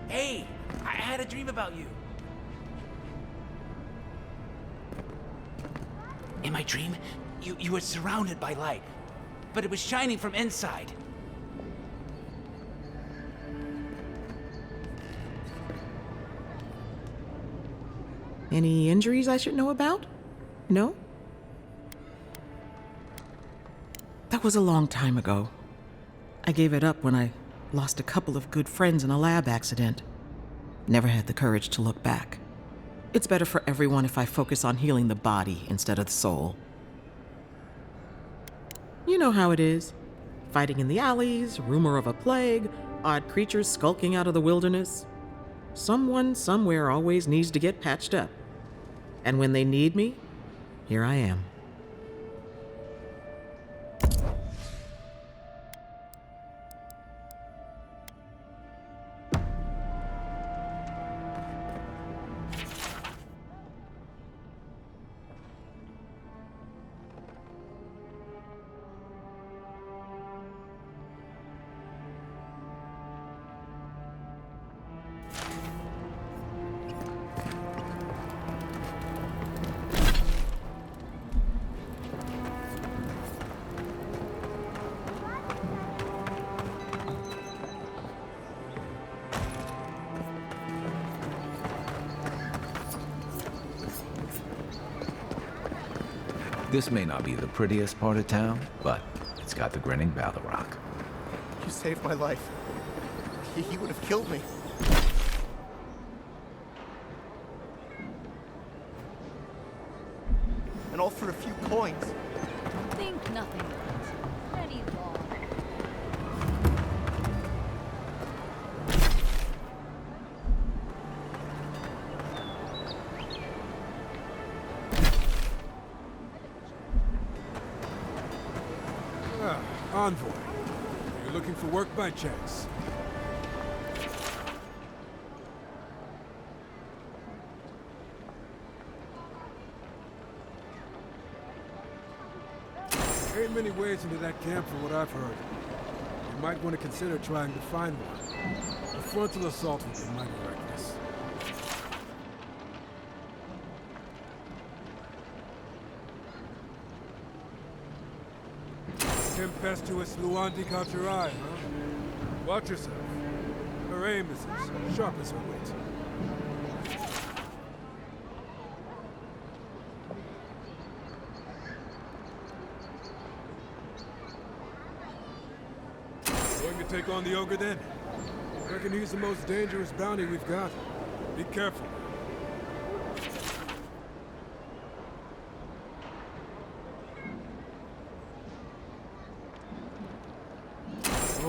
Hey, I had a dream about you. In my dream, you were surrounded by light, but it was shining from inside. Any injuries I should know about? No? That was a long time ago. I gave it up when I lost a couple of good friends in a lab accident. Never had the courage to look back. It's better for everyone if I focus on healing the body instead of the soul. You know how it is. Fighting in the alleys, rumor of a plague, odd creatures skulking out of the wilderness. Someone somewhere always needs to get patched up. And when they need me, here I am. This may not be the prettiest part of town, but it's got the grinning Battle Rock. You saved my life. He would have killed me. And all for a few coins. Think nothing of it. Pretty long. Envoy. Are you looking for work by chance? There ain't many ways into that camp from what I've heard. You might want to consider trying to find one. A frontal assault would be mighty reckless. Tempestuous Luandi Kalchurai, huh? Watch yourself. Her aim is as sharp as her wit. Going to take on the ogre then? Reckon he's the most dangerous bounty we've got. Be careful.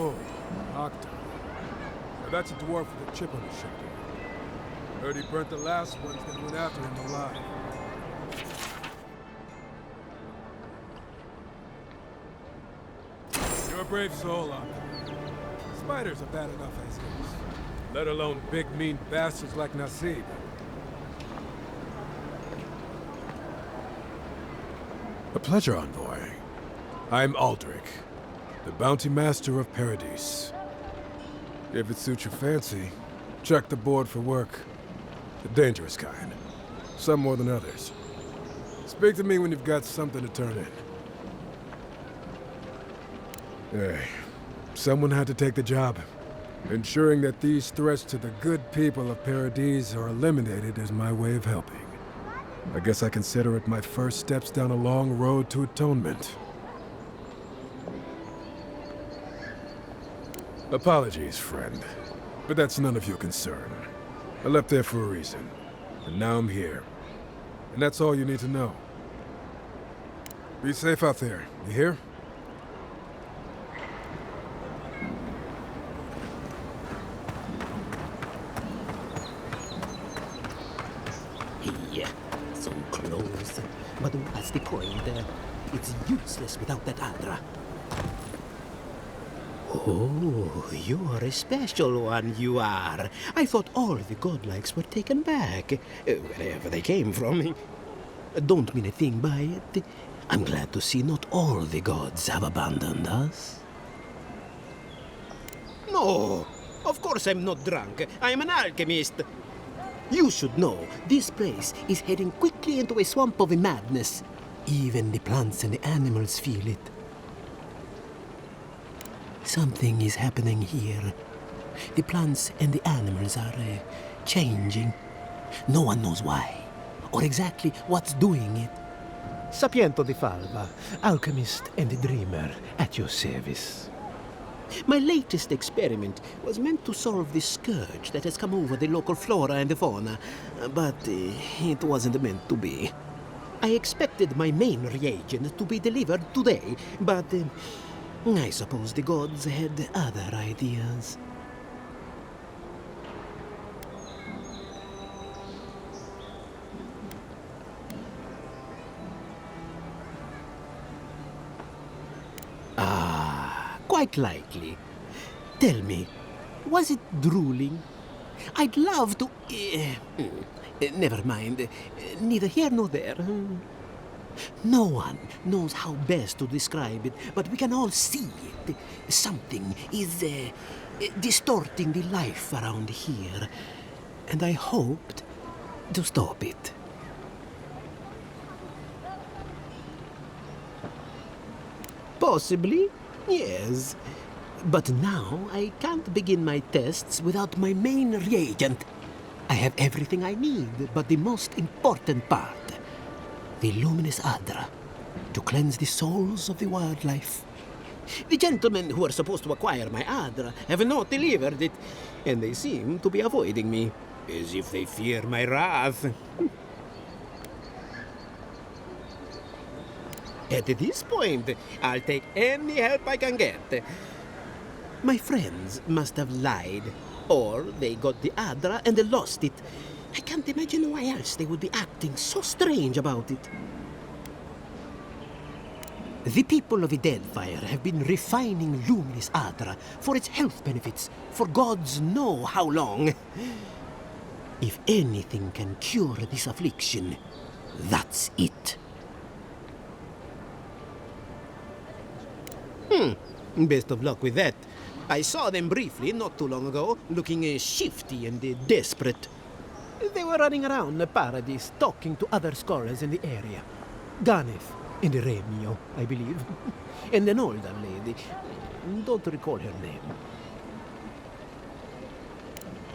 Oh, Octa. Now that's a dwarf with a chip on his shoulder. Heard he burnt the last ones that went after him alive. You're a brave soul, Octa. Spiders are bad enough as is. Let alone big, mean bastards like Nasib. A pleasure, Envoy. I'm Aldrich, the bounty master of Paradise. If it suits your fancy, check the board for work. The dangerous kind. Some more than others. Speak to me when you've got something to turn in. Hey, someone had to take the job. Ensuring that these threats to the good people of Paradise are eliminated is my way of helping. I guess I consider it my first steps down a long road to atonement. Apologies, friend, but that's none of your concern. I left there for a reason, and now I'm here. And that's all you need to know. Be safe out there, you hear? Hey, so close. But what's the point? It's useless without that Adra. Oh, you are a special one, you are. I thought all the godlikes were taken back, wherever they came from. Don't mean a thing by it. I'm glad to see not all the gods have abandoned us. No! Of course I'm not drunk. I'm an alchemist. You should know, this place is heading quickly into a swamp of madness. Even the plants and the animals feel it. Something is happening here. The plants and the animals are changing. No one knows why, or exactly what's doing it. Sapiento di Falva, alchemist and dreamer, at your service. My latest experiment was meant to solve the scourge that has come over the local flora and fauna, but it wasn't meant to be. I expected my main reagent to be delivered today, but I suppose the gods had other ideas. Quite likely. Tell me, was it drooling? I'd love to... never mind. Neither here nor there. No one knows how best to describe it, but we can all see it. Something is distorting the life around here, and I hoped to stop it. Possibly, yes. But now I can't begin my tests without my main reagent. I have everything I need, but the most important part. The luminous Adra, to cleanse the souls of the wildlife. The gentlemen who are supposed to acquire my Adra have not delivered it, and they seem to be avoiding me, as if they fear my wrath. At this point, I'll take any help I can get. My friends must have lied, or they got the Adra and they lost it. I can't imagine why else they would be acting so strange about it. The people of Edelfire have been refining luminous Adra for its health benefits for gods know how long. If anything can cure this affliction, that's it. Best of luck with that. I saw them briefly not too long ago, looking shifty and desperate. They were running around the paradise, talking to other scholars in the area. Ganef and Remio, I believe. And an older lady. Don't recall her name.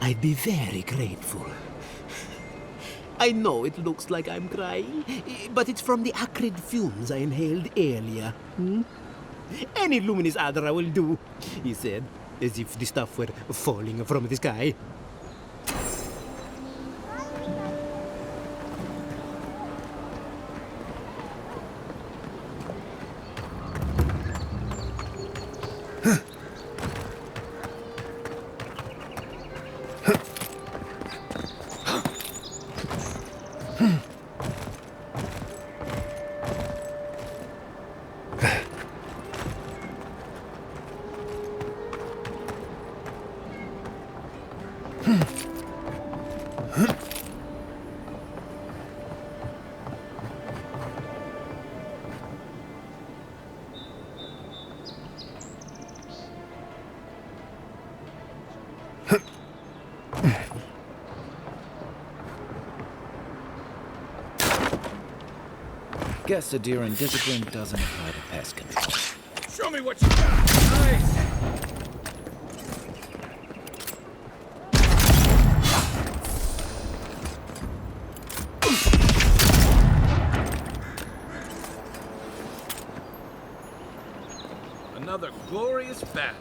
I'd be very grateful. I know it looks like I'm crying, but it's from the acrid fumes I inhaled earlier. Any luminous Adra will do, he said, as if the stuff were falling from the sky. Guess the deer and discipline doesn't apply to pest control. Show me what you got. Nice. Another glorious battle.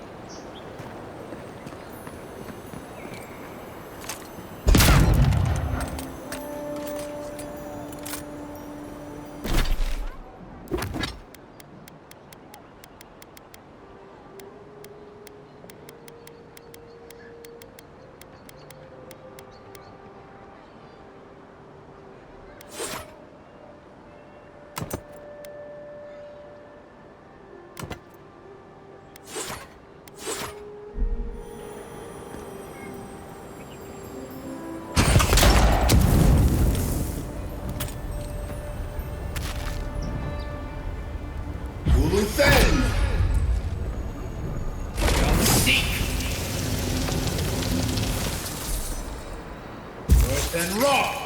and raw!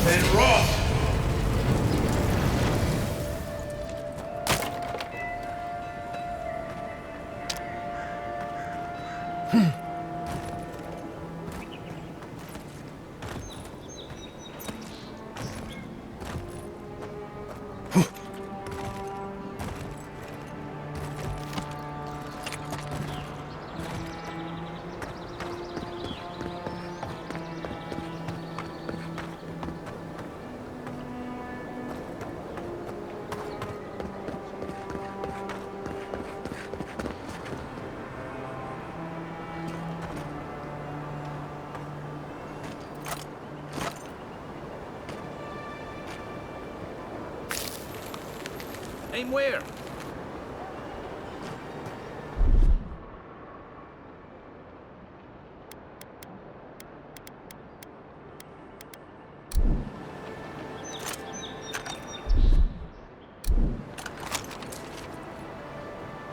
And raw! Aim where?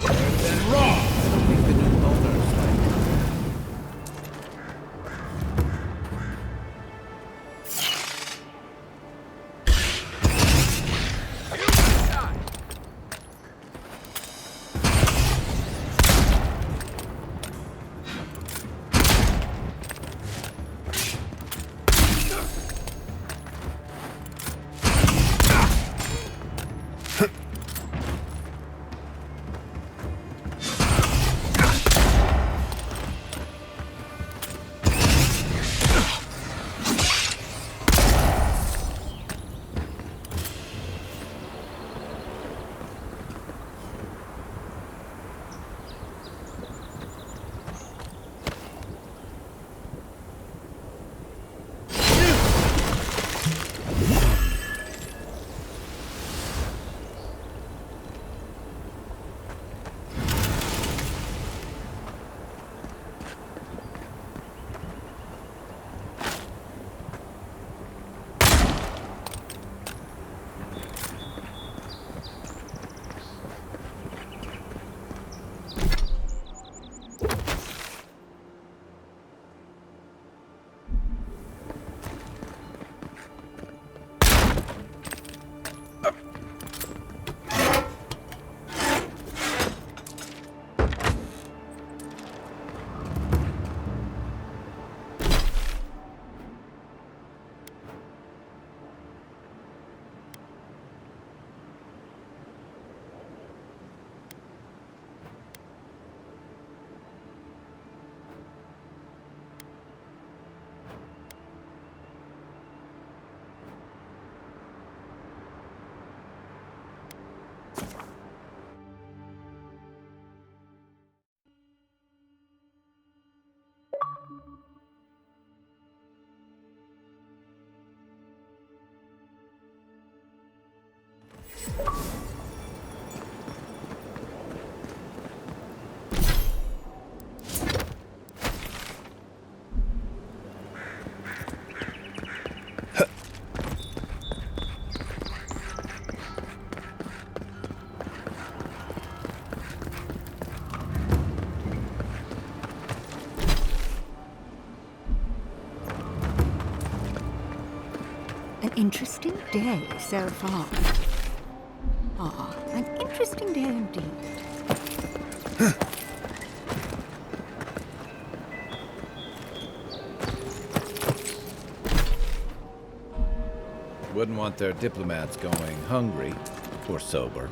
And raw! I don't think the new owners like it. An interesting day so far. Ah, an interesting day indeed. Wouldn't want their diplomats going hungry or sober.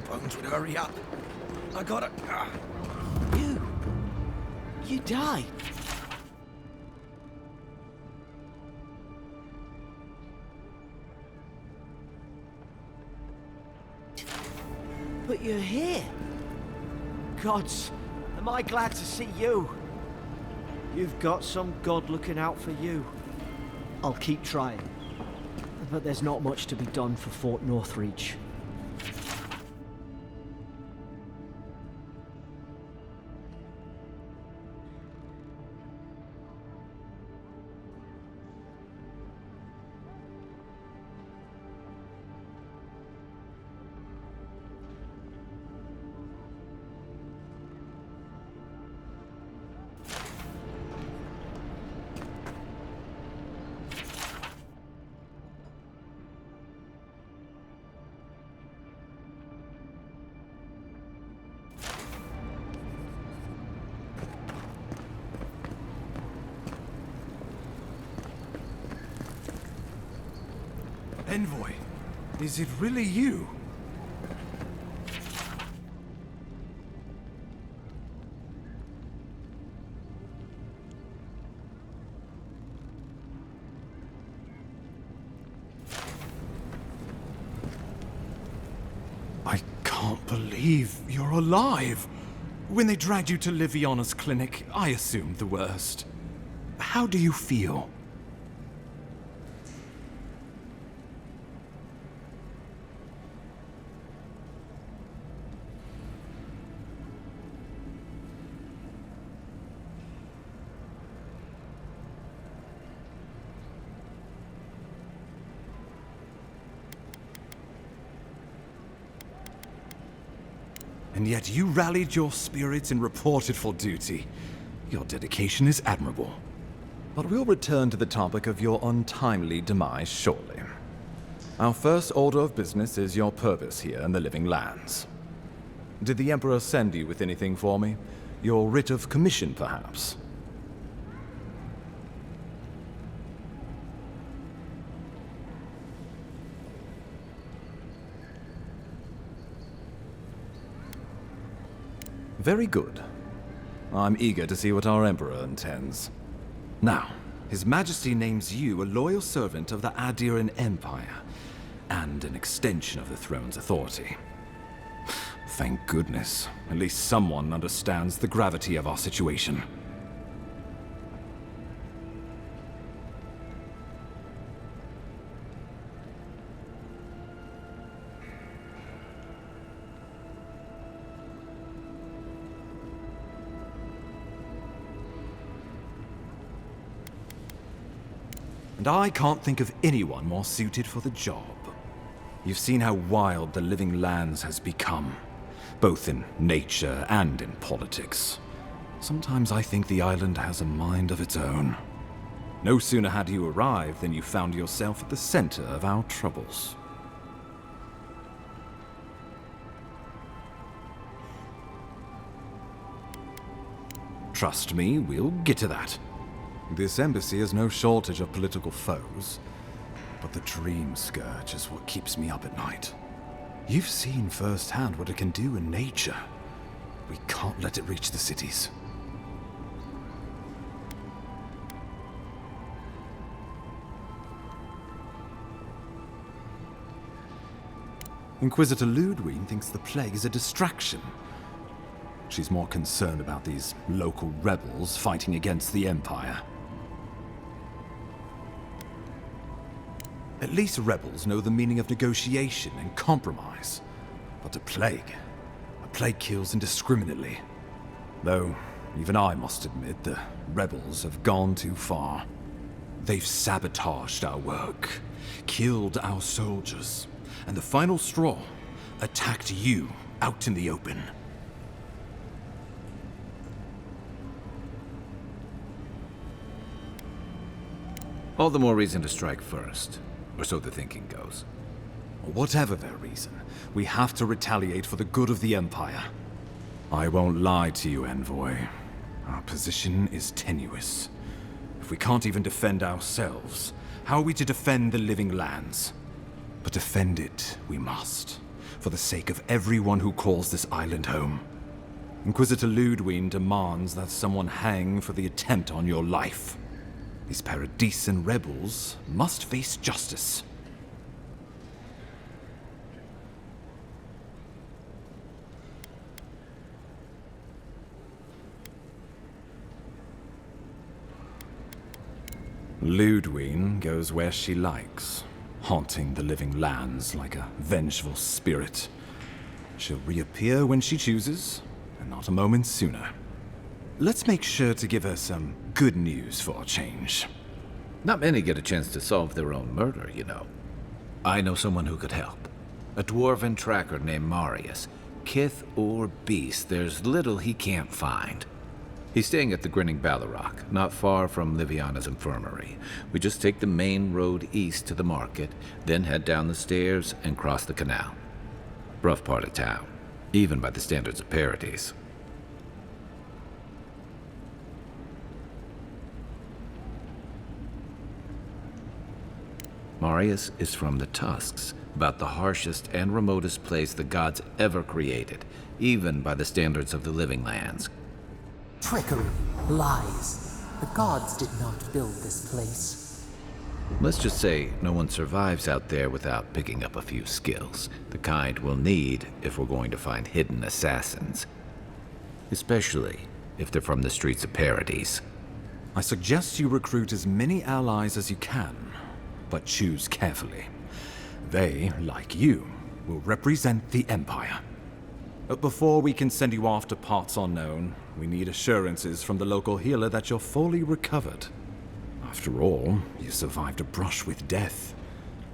Bones would hurry up. I gotta... You died. But you're here. Gods, am I glad to see you. You've got some god looking out for you. I'll keep trying. But there's not much to be done for Fort Northreach. Envoy, is it really you? I can't believe you're alive. When they dragged you to Liviana's clinic, I assumed the worst. How do you feel? And yet you rallied your spirits and reported for duty. Your dedication is admirable. But we'll return to the topic of your untimely demise shortly. Our first order of business is your purpose here in the Living Lands. Did the Emperor send you with anything for me? Your writ of commission, perhaps? Very good. I'm eager to see what our Emperor intends. Now, His Majesty names you a loyal servant of the Adiran Empire, and an extension of the throne's authority. Thank goodness. At least someone understands the gravity of our situation. And I can't think of anyone more suited for the job. You've seen how wild the Living Lands has become, both in nature and in politics. Sometimes I think the island has a mind of its own. No sooner had you arrived than you found yourself at the center of our troubles. Trust me, we'll get to that. This embassy has no shortage of political foes, but the dream scourge is what keeps me up at night. You've seen firsthand what it can do in nature. We can't let it reach the cities. Inquisitor Ludwig thinks the plague is a distraction. She's more concerned about these local rebels fighting against the Empire. At least rebels know the meaning of negotiation and compromise. But a plague kills indiscriminately. Though, even I must admit, the rebels have gone too far. They've sabotaged our work, killed our soldiers, and the final straw, attacked you out in the open. All the more reason to strike first. Or so the thinking goes. Whatever their reason, we have to retaliate for the good of the Empire. I won't lie to you, Envoy. Our position is tenuous. If we can't even defend ourselves, how are we to defend the Living Lands? But defend it we must. for the sake of everyone who calls this island home. Inquisitor Ludwig demands that someone hang for the attempt on your life. These Paradisian rebels must face justice. Ludwig goes where she likes, haunting the living lands like a vengeful spirit. She'll reappear when she chooses, and not a moment sooner. Let's make sure to give her some good news for a change. Not many get a chance to solve their own murder, you know. I know someone who could help. A dwarven tracker named Marius. Kith or beast, there's little he can't find. He's staying at the Grinning Ballarrock, not far from Liviana's infirmary. We just take the main road east to the market, then head down the stairs and cross the canal. Rough part of town, even by the standards of Paradise. Marius is from the Tusks, about the harshest and remotest place the gods ever created, even by the standards of the living lands. Trickery, lies. The gods did not build this place. Let's just say no one survives out there without picking up a few skills, the kind we'll need if we're going to find hidden assassins. Especially if they're from the streets of Paradise. I suggest you recruit as many allies as you can, but choose carefully. They, like you, will represent the Empire. But before we can send you off to parts unknown, we need assurances from the local healer that you're fully recovered. After all, you survived a brush with death.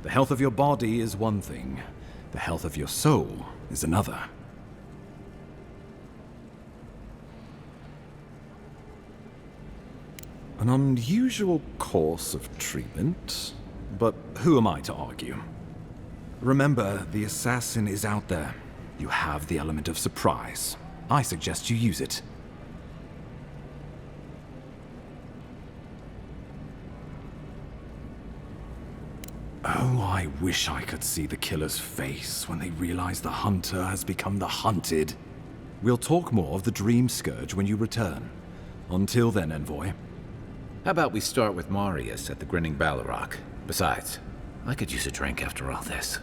The health of your body is one thing. The health of your soul is another. An unusual course of treatment, but who am I to argue? Remember, the assassin is out there. You have the element of surprise. I suggest you use it. Oh, I wish I could see the killer's face when they realize the hunter has become the hunted. We'll talk more of the Dream Scourge when you return. Until then, Envoy. How about we start with Marius at the Grinning Ballarrock? Besides, I could use a drink after all this.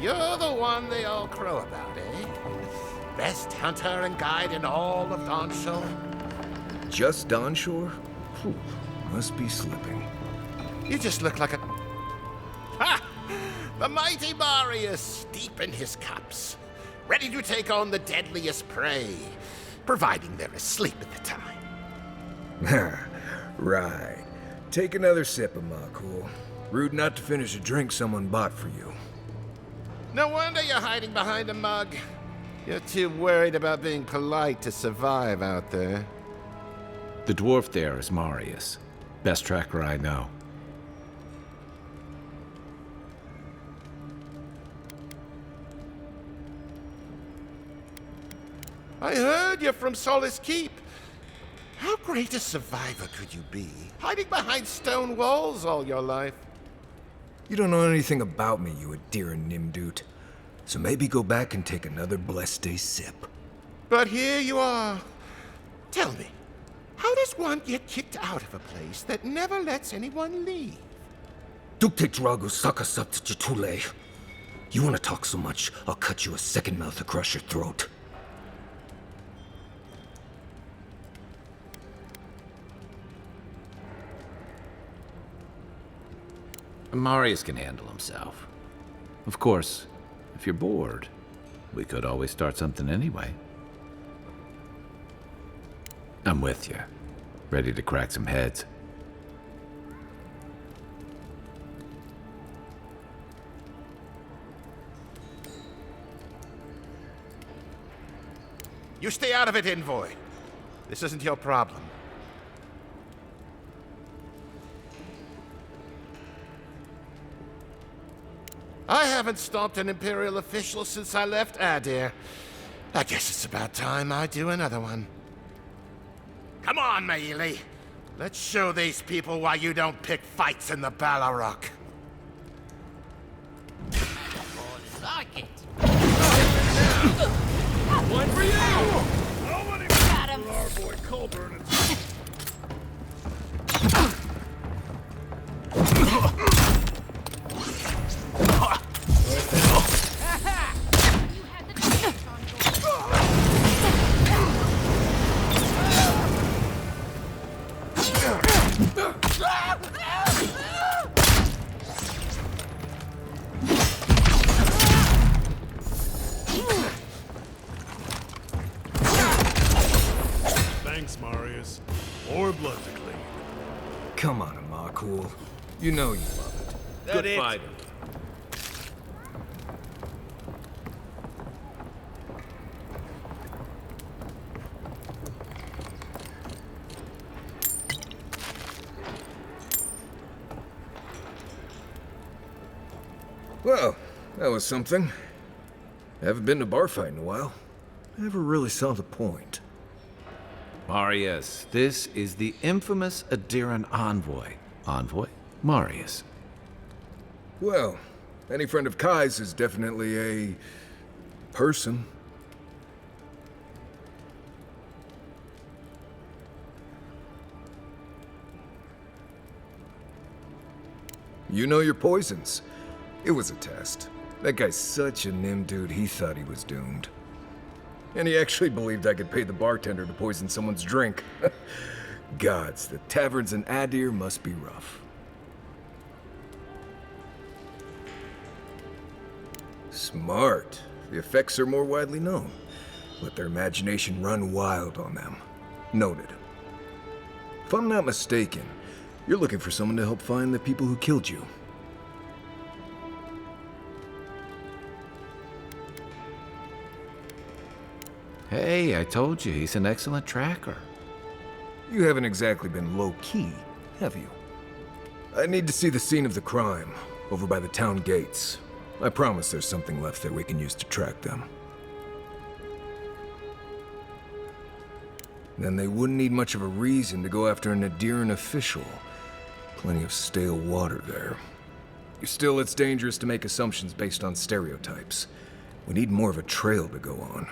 You're the one they all crow about, eh? best hunter and guide in all of Dawnshore? Just Dawnshore? Whew, must be slipping. You just look like a... Ha! The mighty Marius, deep in his cups, ready to take on the deadliest prey, providing they're asleep at the time. Right. Take another sip of my cool. Rude not to finish a drink someone bought for you. No wonder you're hiding behind a mug. You're too worried about being polite to survive out there. The dwarf there is Marius. Best tracker I know. I heard you're from Solace Keep. How great a survivor could you be, hiding behind stone walls all your life? You don't know anything about me, you Adira Nimdut. So maybe go back and take another blessed day sip. But here you are. Tell me, how does one get kicked out of a place that never lets anyone leave? Duktetragu sakasaptjitule. You want to talk so much, I'll cut you a second mouth across your throat. Marius can handle himself. Of course, if you're bored, we could always start something anyway. I'm with you. Ready to crack some heads. You stay out of it, Envoy. This isn't your problem. I haven't stopped an Imperial official since I left Adir. I guess it's about time I do another one. Come on, Maili. Let's show these people why you don't pick fights in the Ballarok. Like it. One for you! Nobody Got him. for our boy Colburn and... Thanks, Marius. More blood to clean. Come on, Amakul. You know you love it. That Good it? fighter. Well, that was something. Haven't been to a bar fight in a while. Never really saw the point. Marius, this is the infamous Adiran envoy. Envoy? Marius. Well, any friend of Kai's is definitely a... person. You know your poisons. It was a test. That guy's such a nim dude, he thought he was doomed. And he actually believed I could pay the bartender to poison someone's drink. Gods, the taverns in Adir must be rough. Smart. The effects are more widely known. Let their imagination run wild on them. Noted. If I'm not mistaken, you're looking for someone to help find the people who killed you. Hey, I told you, he's an excellent tracker. You haven't exactly been low-key, have you? I need to see the scene of the crime, over by the town gates. I promise there's something left that we can use to track them. Then they wouldn't need much of a reason to go after an Adiran official. Plenty of stale water there. Still, it's dangerous to make assumptions based on stereotypes. We need more of a trail to go on.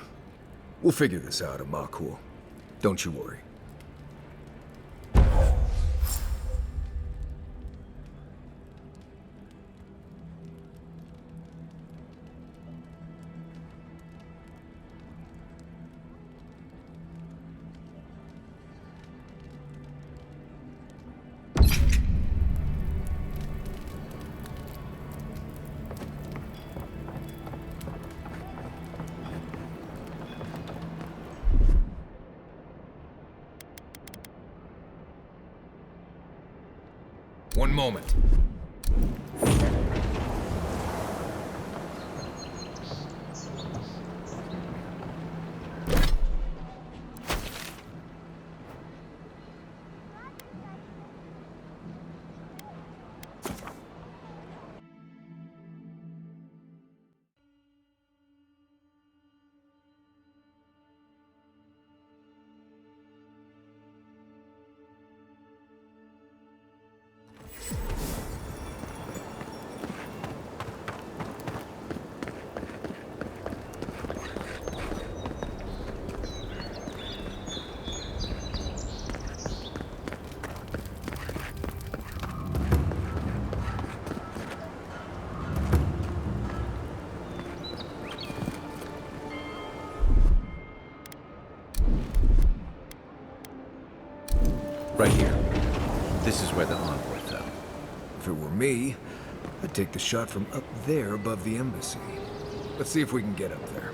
We'll figure this out, Amakul. Don't you worry. One moment. Right here. This is where the envoy fell. If it were me, I'd take the shot from up there above the embassy. Let's see if we can get up there.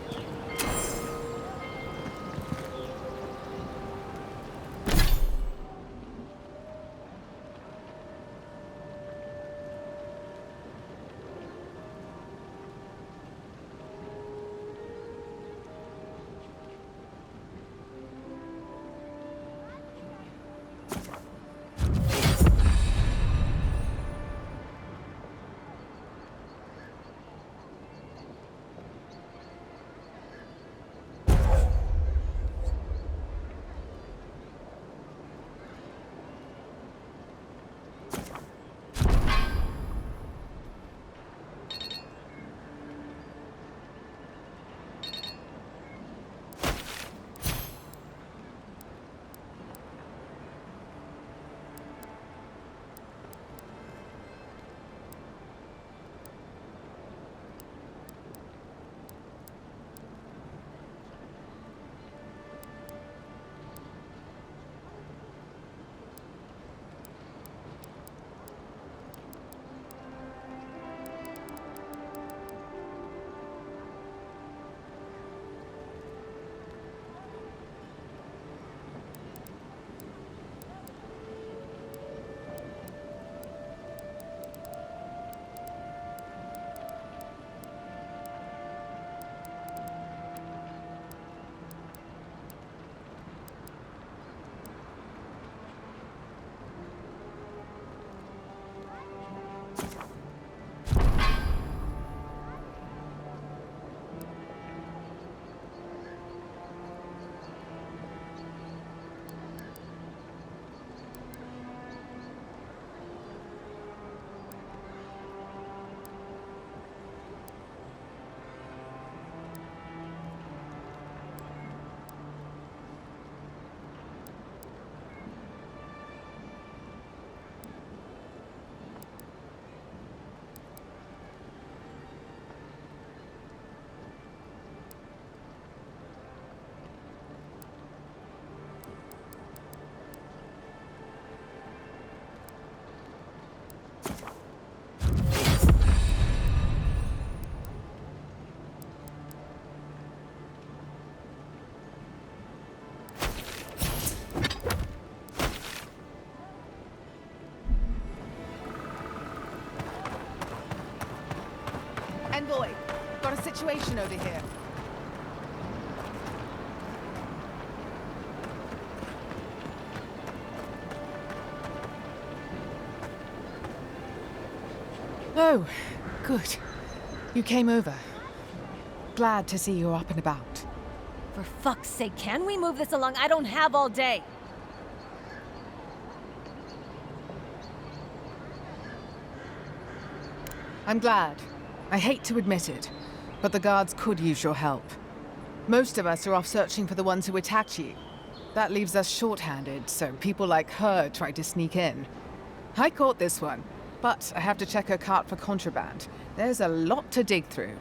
Envoy, got a situation over here. Oh, good. You came over. Glad to see you're up and about. For fuck's sake, can we move this along? I don't have all day. I'm glad. I hate to admit it, but the guards could use your help. Most of us are off searching for the ones who attacked you. That leaves us short-handed, so people like her try to sneak in. I caught this one, but I have to check her cart for contraband. There's a lot to dig through.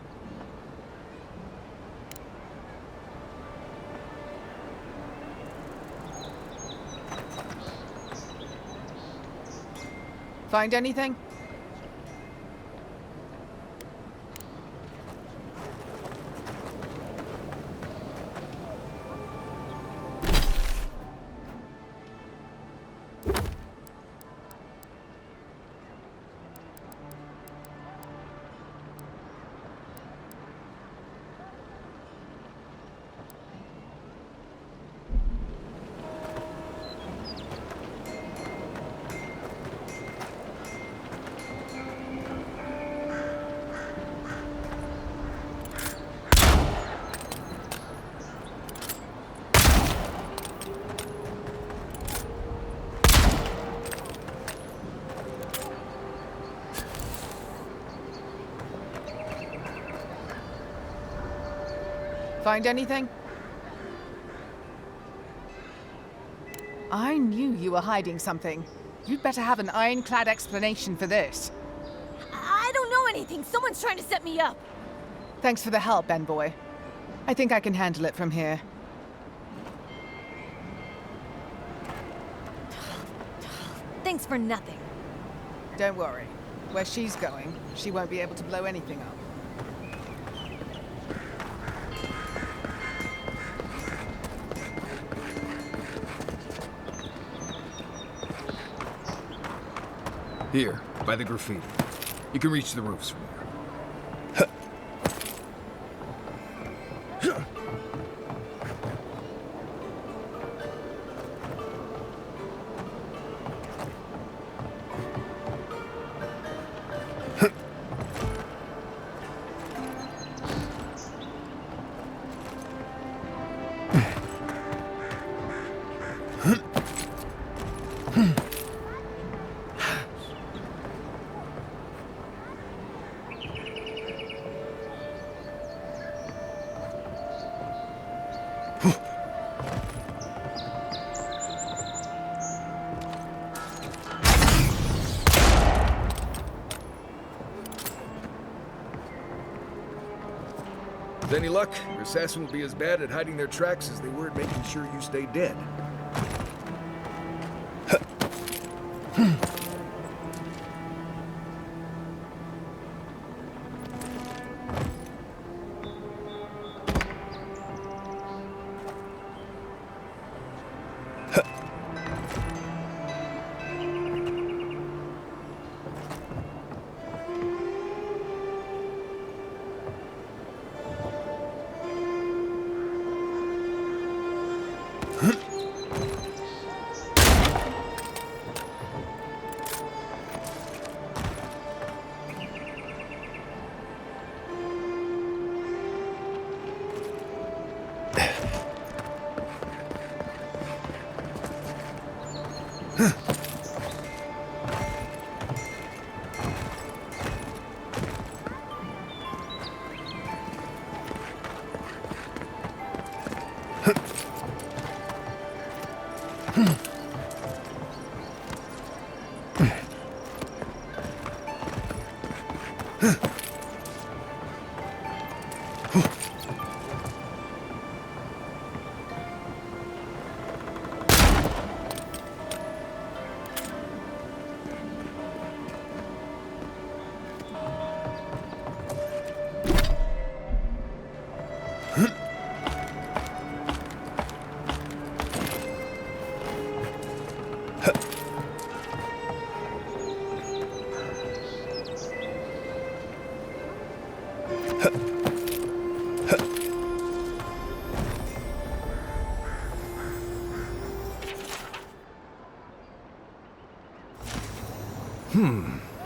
Find anything? Find anything? I knew you were hiding something. You'd better have an ironclad explanation for this. I don't know anything. Someone's trying to set me up. Thanks for the help, Envoy. I think I can handle it from here. Thanks for nothing. Don't worry. Where she's going, she won't be able to blow anything up. Here, by the graffiti. You can reach the roofs from there. With any luck, your assassin will be as bad at hiding their tracks as they were at making sure you stay dead.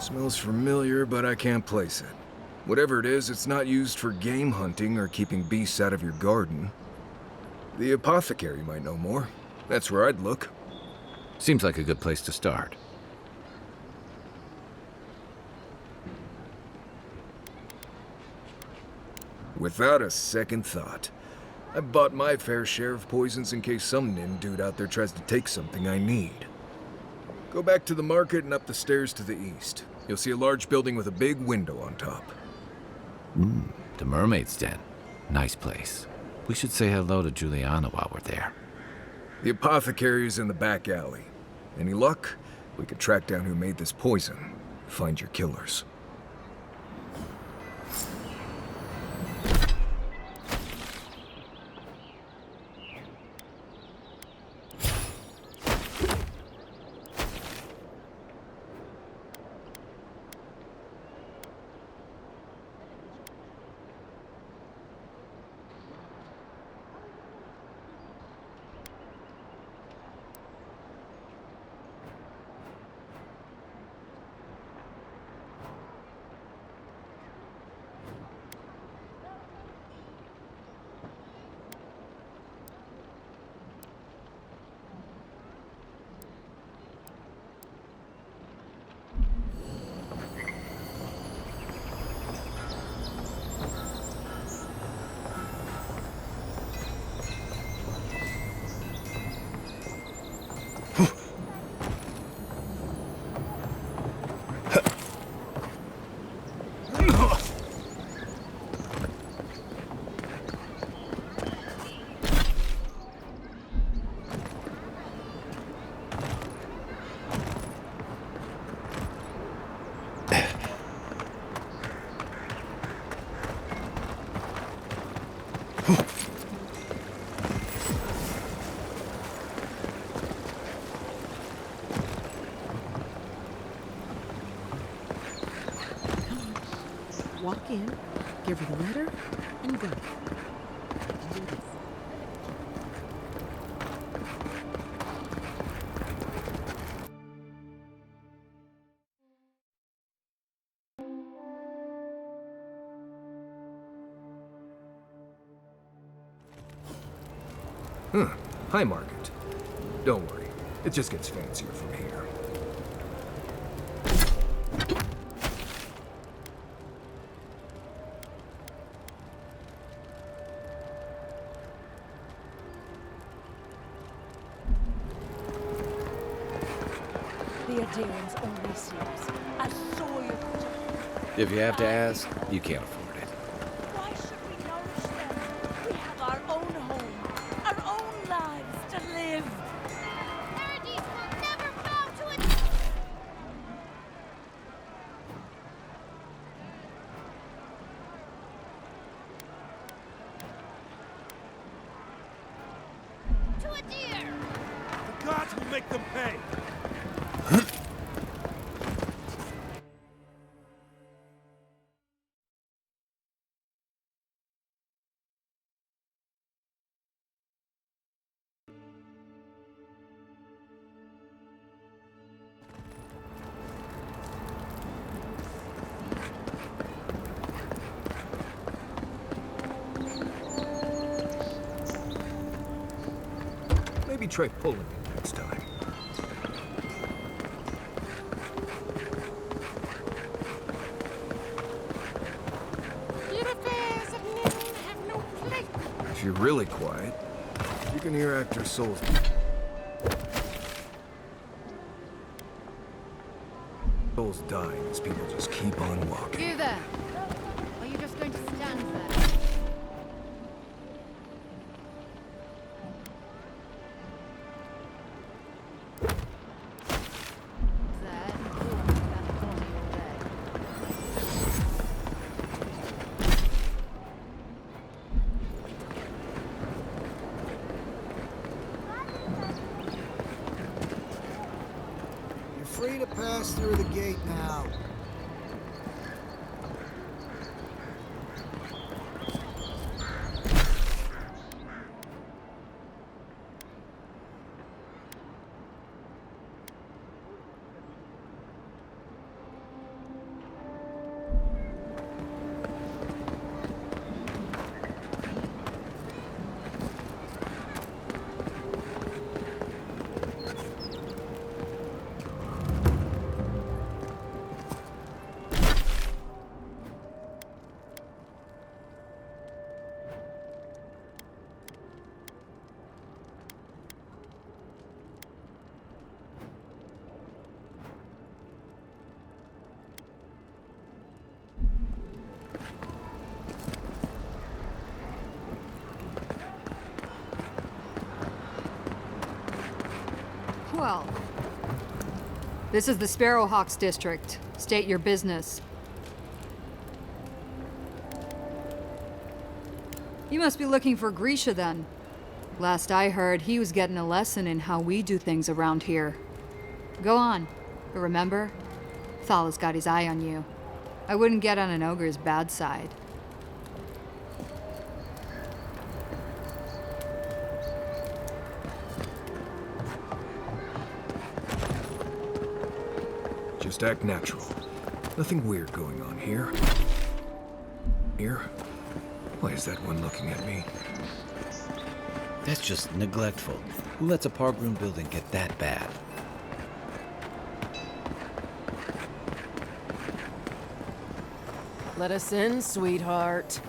Smells familiar, but I can't place it. Whatever it is, it's not used for game hunting or keeping beasts out of your garden. The apothecary might know more. That's where I'd look. Seems like a good place to start. Without a second thought. I've bought my fair share of poisons in case some nim dude out there tries to take something I need. Go back to the market and up the stairs to the east. You'll see a large building with a big window on top. The Mermaid's Den. Nice place. We should say hello to Juliana while we're there. The apothecary is in the back alley. Any luck? We could track down who made this poison. Find your killers. Walk in, give her the letter, and go. Huh. Hi, Margaret. Don't worry. It just gets fancier from here. The Adherents only see us as soil. If you have to ask, you can't afford it. Why should we nourish them? We have our own home, our own lives to live. Paradise will never bow to it. To a deer. The gods will make them pay. Maybe try pulling it next time. If you're really quiet, you can hear actor souls. Souls dying as people just keep on walking. You there? Or are you just going to stand there? Free to pass through the gate now. Well, this is the Sparrowhawks district. State your business. You must be looking for Grisha then. Last I heard, he was getting a lesson in how we do things around here. Go on. But remember, Thala's got his eye on you. I wouldn't get on an ogre's bad side. Just act natural. Nothing weird going on here. Here? Why is that one looking at me? That's just neglectful. Who lets a parkroom building get that bad? Let us in, sweetheart.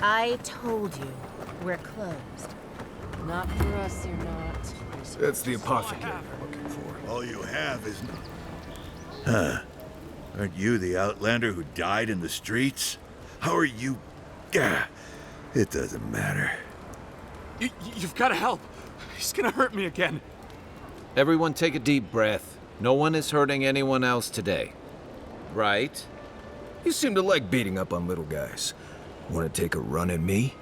I told you, we're closed. Not for us, you're not. That's the apothecary we're looking for. All you have is... Huh. Aren't you the outlander who died in the streets? How are you... Gah. It doesn't matter. You've got to help. He's gonna hurt me again. Everyone take a deep breath. No one is hurting anyone else today. right? You seem to like beating up on little guys. Want to take a run at me?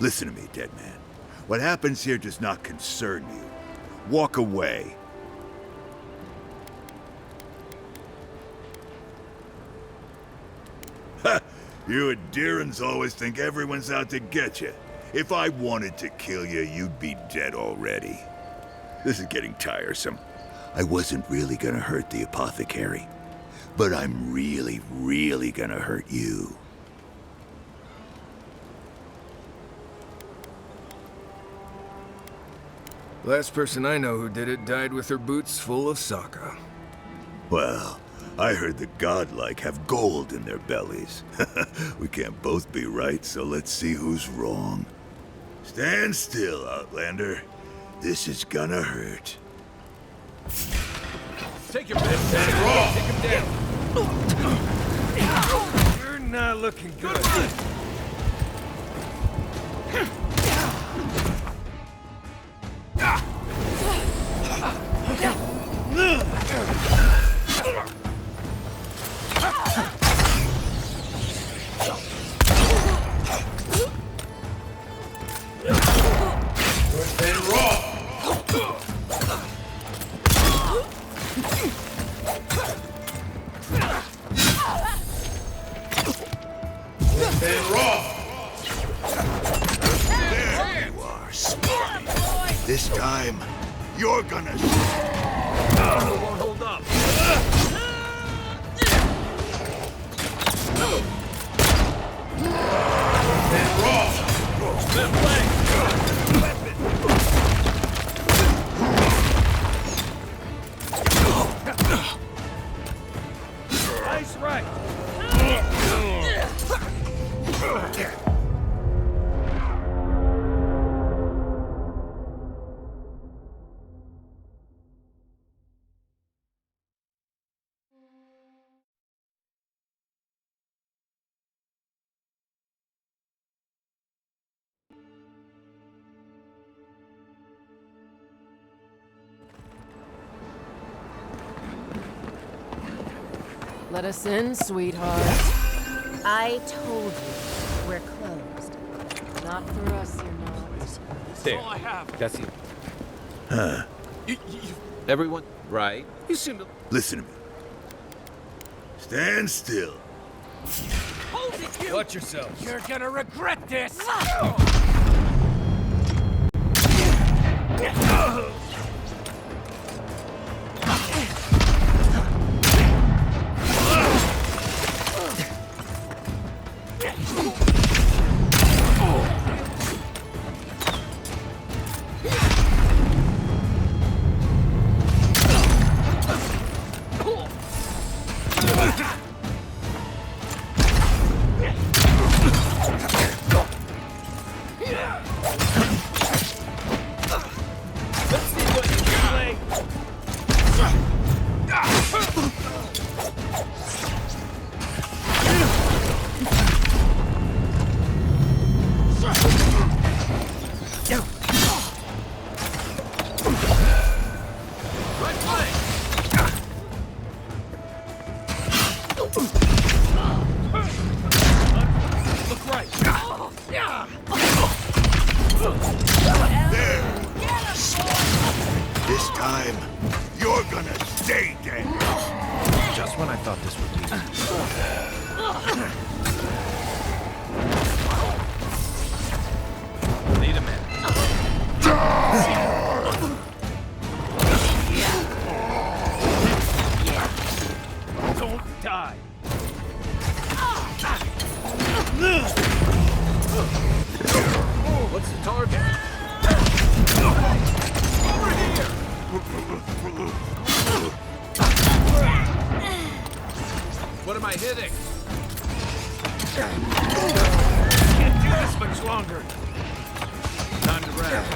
Listen to me, dead man. What happens here does not concern you. Walk away. Ha! You Adirans always think everyone's out to get you. If I wanted to kill you, you'd be dead already. This is getting tiresome. I wasn't really gonna hurt the apothecary, but I'm really, really gonna hurt you. Last person I know who did it died with her boots full of Sokka. Well, I heard the godlike have gold in their bellies. We can't both be right, so let's see who's wrong. Stand still, Outlander. This is gonna hurt. Take your best down. Take him down. You're not looking good. There you are, Smarty. This time, you're gonna... Won't hold up. Nice right. Let us in, sweetheart. I told you, we're closed. Not for us, you're not. There. all I have. That's it. Huh. Everyone, right? You seem to... Listen to me. Stand still. Hold it, you! Watch yourself. You're gonna regret this! This time, you're gonna stay dead. Just when I thought this would be... Lead him in. Don't die! What's the target? Over here! What am I hitting? Can't do this much longer. Time to wrap.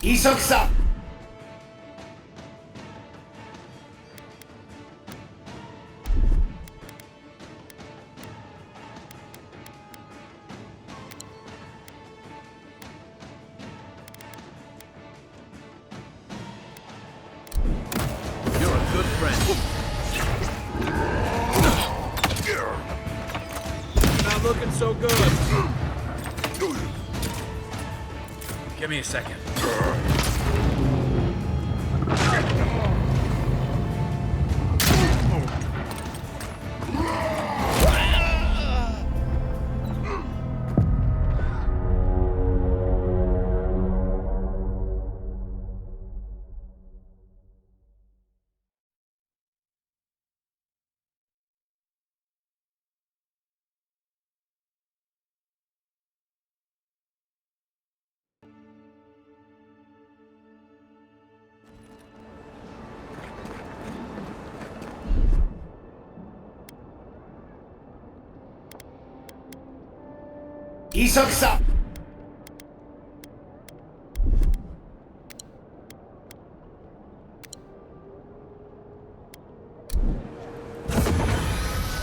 이석사! looking so good. Give me a second. 이석사!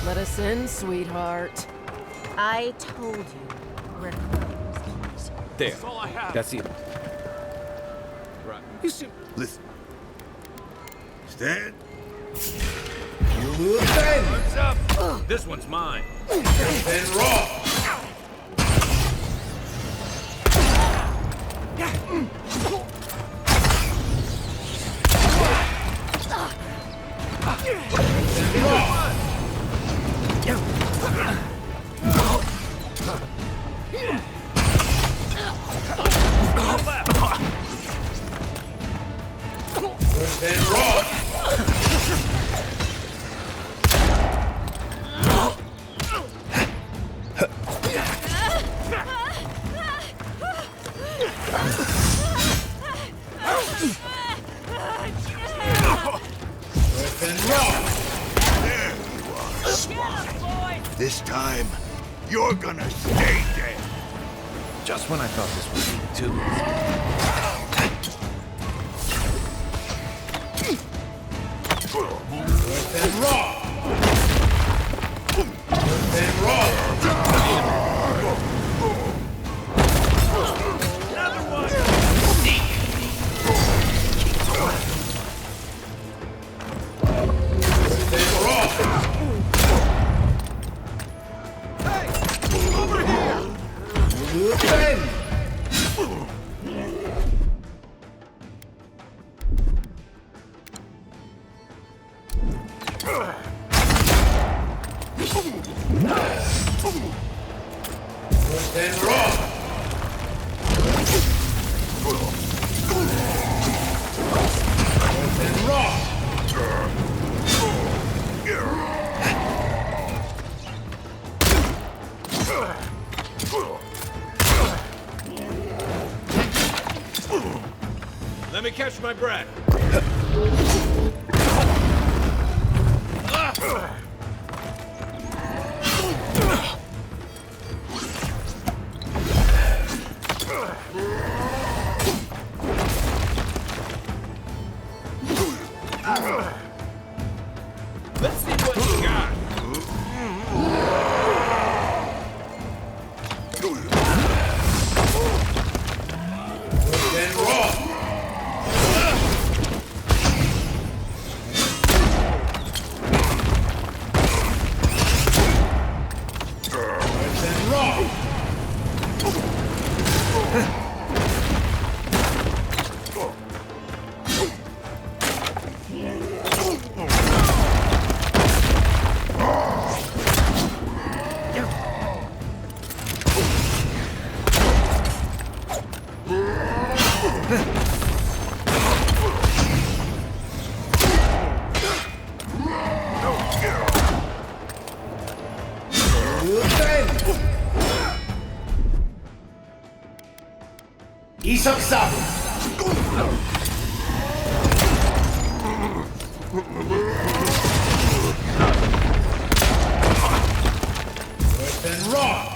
Let us in, sweetheart. I told you we're closed. There. That's it. Right. You see, listen. Stand. What's up? This one's mine. Then raw. This time, you're gonna stay dead. Just when I thought this was too easy. And raw. And raw. Another one. And raw. Let me catch my breath. Let's see what you got. And raw. 이석사! And raw.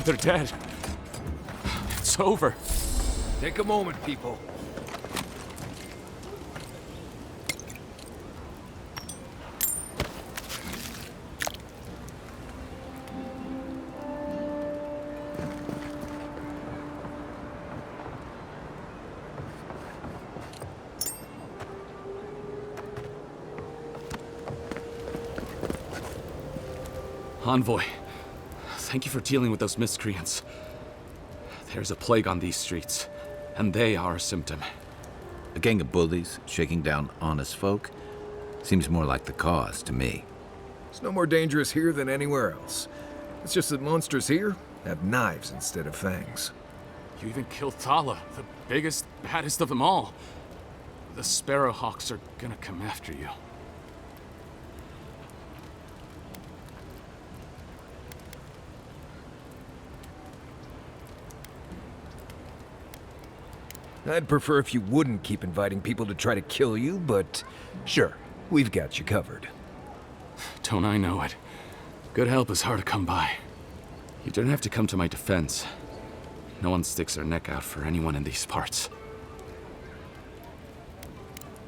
They're dead. It's over. Take a moment, people. Envoy, thank you for dealing with those miscreants. There's a plague on these streets, and they are a symptom. A gang of bullies shaking down honest folk? Seems more like the cause to me. It's no more dangerous here than anywhere else. It's just that monsters here have knives instead of fangs. You even killed Thala, the biggest, baddest of them all. The Sparrowhawks are gonna come after you. I'd prefer if you wouldn't keep inviting people to try to kill you, but sure, we've got you covered. Don't I know it? Good help is hard to come by. You don't have to come to my defense. No one sticks their neck out for anyone in these parts.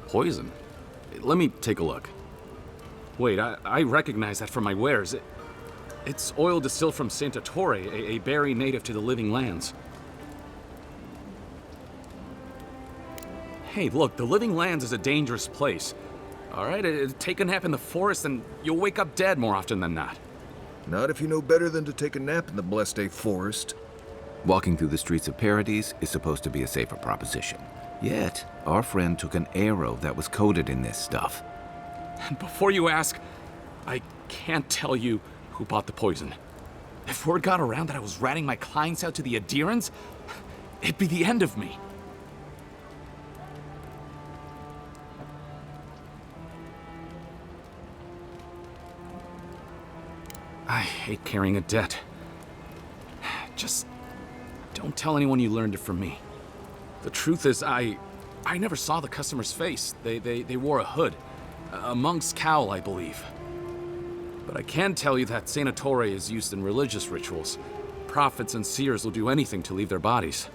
Poison? Let me take a look. Wait, I recognize that from my wares. It's oil distilled from Santa Torre, a berry native to the Living Lands. Hey, look, the Living Lands is a dangerous place. All right, take a nap in the forest and you'll wake up dead more often than not. Not if you know better than to take a nap in the blessed A forest. Walking through the streets of Paradise is supposed to be a safer proposition. Yet, our friend took an arrow that was coated in this stuff. And before you ask, I can't tell you who bought the poison. If word got around that I was ratting my clients out to the Adherents, it'd be the end of me. I hate carrying a debt. Just don't tell anyone you learned it from me. The truth is, I never saw the customer's face. They wore a hood. A monk's cowl, I believe. But I can tell you that Santa Torre is used in religious rituals. Prophets and seers will do anything to leave their bodies.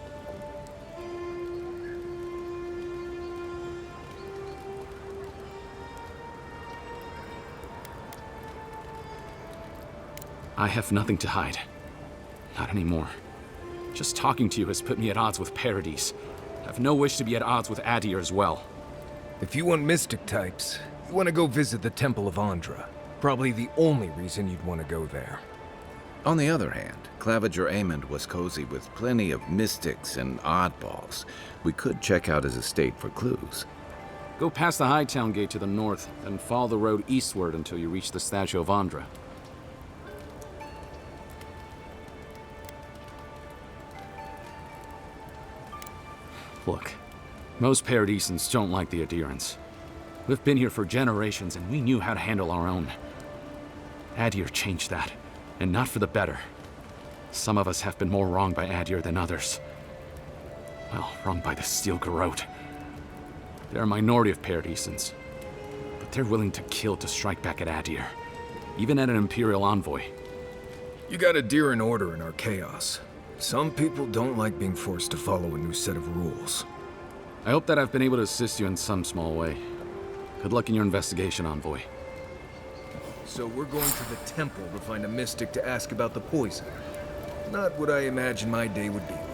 I have nothing to hide. Not anymore. Just talking to you has put me at odds with Paradise. I have no wish to be at odds with Adir as well. If you want mystic types, you want to go visit the Temple of Andra. Probably the only reason you'd want to go there. On the other hand, Claviger Amond was cozy with plenty of mystics and oddballs. We could check out his estate for clues. Go past the Hightown Gate to the north, then follow the road eastward until you reach the statue of Andra. Look, most Paradisans don't like the Adherents. We've been here for generations and we knew how to handle our own. Adir changed that, and not for the better. Some of us have been more wronged by Adir than others. Well, wronged by the Steel Garrote. They're a minority of Paradisans, but they're willing to kill to strike back at Adir, even at an Imperial envoy. You got Adir in order in our chaos. Some people don't like being forced to follow a new set of rules. I hope that I've been able to assist you in some small way. Good luck in your investigation, Envoy. So we're going to the temple to find a mystic to ask about the poison. Not what I imagine my day would be like.